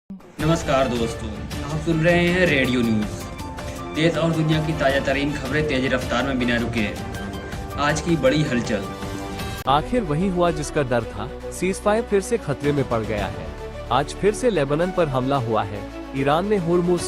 नमस्कार दोस्तों, आप सुन रहे हैं रेडियो न्यूज़। देश और दुनिया की ताज़ा तरीन खबरें तेज़ रफ्तार में बिना रुके। आज की बड़ी हलचल। आखिर वही हुआ जिसका डर था। सीज़फायर फिर से खतरे में पड़ गया है। आज फिर से लेबनान पर हमला हुआ है। ईरान ने होर्मुज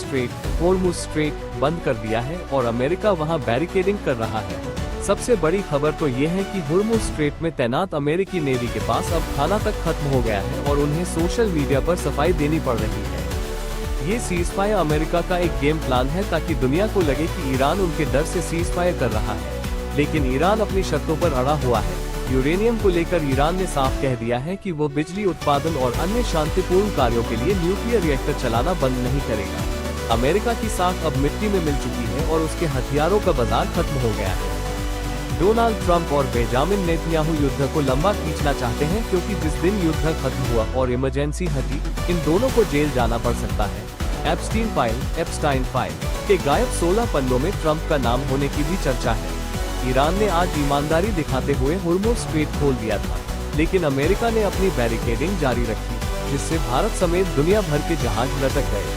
स्ट्रेट बंद कर दिया है और अमेरिका वहां बैरिकेडिंग कर रहा है। सबसे बड़ी खबर तो ये है कि होर्मुज स्ट्रेट में तैनात अमेरिकी नेवी के पास अब खाना तक खत्म हो गया है और उन्हें सोशल मीडिया पर सफाई देनी पड़ रही है। ये सीज़फायर अमेरिका का एक गेम प्लान है ताकि दुनिया को लगे कि ईरान उनके डर से सीज़फायर कर रहा है, लेकिन ईरान अपनी शर्तों पर अड़ा हुआ है। यूरेनियम को लेकर ईरान ने साफ कह दिया है कि वो बिजली उत्पादन और अन्य शांतिपूर्ण कार्यों के लिए न्यूक्लियर रिएक्टर चलाना बंद नहीं करेगा। अमेरिका की साख अब मिट्टी में मिल चुकी है और उसके हथियारों का बाजार खत्म हो गया है। डोनाल्ड ट्रंप और बेंजामिन नेतन्याहू युद्ध को लंबा खींचना चाहते हैं क्योंकि जिस दिन युद्ध खत्म हुआ और इमरजेंसी हटी, इन दोनों को जेल जाना पड़ सकता है। एप्स्टाइन फाइल के गायब 16 पन्नों में ट्रंप का नाम होने की भी चर्चा है। ईरान ने आज ईमानदारी दिखाते हुए होर्मुज स्ट्रेट खोल दिया था, लेकिन अमेरिका ने अपनी बैरिकेडिंग जारी रखी, जिससे भारत समेत दुनिया भर के जहाज लटक गए।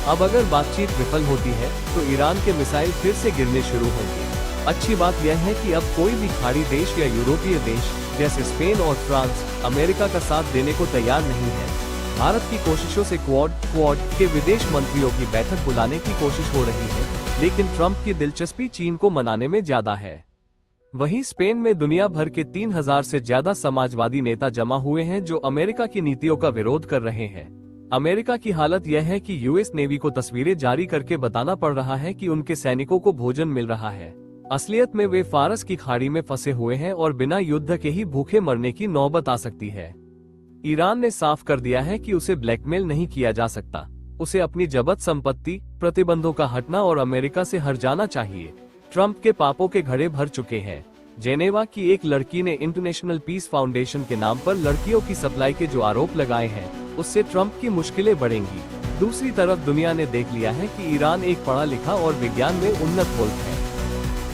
अब अगर बातचीत विफल होती है तो ईरान के मिसाइल फिर से गिरने शुरू होंगे। अच्छी बात यह है कि अब कोई भी खाड़ी देश या यूरोपीय देश जैसे स्पेन और फ्रांस अमेरिका का साथ देने को तैयार नहीं है। भारत की कोशिशों से क्वाड के विदेश मंत्रियों की बैठक बुलाने की कोशिश हो रही है, लेकिन ट्रंप की दिलचस्पी चीन को मनाने में ज्यादा है। वहीं स्पेन में दुनिया भर के 3000 से ज्यादा समाजवादी नेता जमा हुए हैं जो अमेरिका की नीतियों का विरोध कर रहे हैं। अमेरिका की हालत यह है कि यूएस नेवी को तस्वीरें जारी करके बताना पड़ रहा है कि उनके सैनिकों को भोजन मिल रहा है। असलियत में वे फारस की खाड़ी में फंसे हुए हैं और बिना युद्ध के ही भूखे मरने की नौबत आ सकती है। ईरान ने साफ कर दिया है कि उसे ब्लैकमेल नहीं किया जा सकता। उसे अपनी जब्त संपत्ति, प्रतिबंधों का हटना और अमेरिका से हट जाना चाहिए। ट्रंप के पापों के घड़े भर चुके हैं। जेनेवा की एक लड़की ने इंटरनेशनल पीस फाउंडेशन के नाम पर लड़कियों की सप्लाई के जो आरोप लगाए हैं, उससे ट्रंप की मुश्किलें बढ़ेंगी। दूसरी तरफ दुनिया ने देख लिया है कि ईरान एक पढ़ा लिखा और विज्ञान में उन्नत मुल्क है।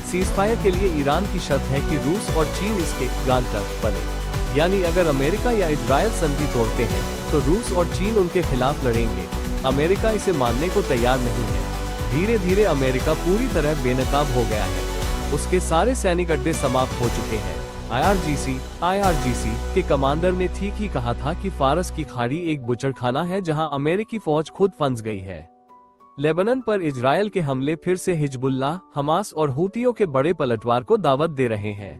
सीज़फायर के लिए ईरान की शर्त है कि रूस और चीन इसके गारंटर बने, यानी अगर अमेरिका या इजराइल संधि तोड़ते हैं तो रूस और चीन उनके खिलाफ लड़ेंगे। अमेरिका इसे मानने को तैयार नहीं है। धीरे धीरे अमेरिका पूरी तरह बेनकाब हो गया है। उसके सारे सैनिक अड्डे समाप्त हो चुके हैं। आईआरजीसी के कमांडर ने ठीक ही कहा था कि फारस की खाड़ी एक बुचड़खाना है जहां अमेरिकी फौज खुद फंस गई है। लेबनान पर इजरायल के हमले फिर से हिजबुल्लाह, हमास और हूतियों के बड़े पलटवार को दावत दे रहे हैं।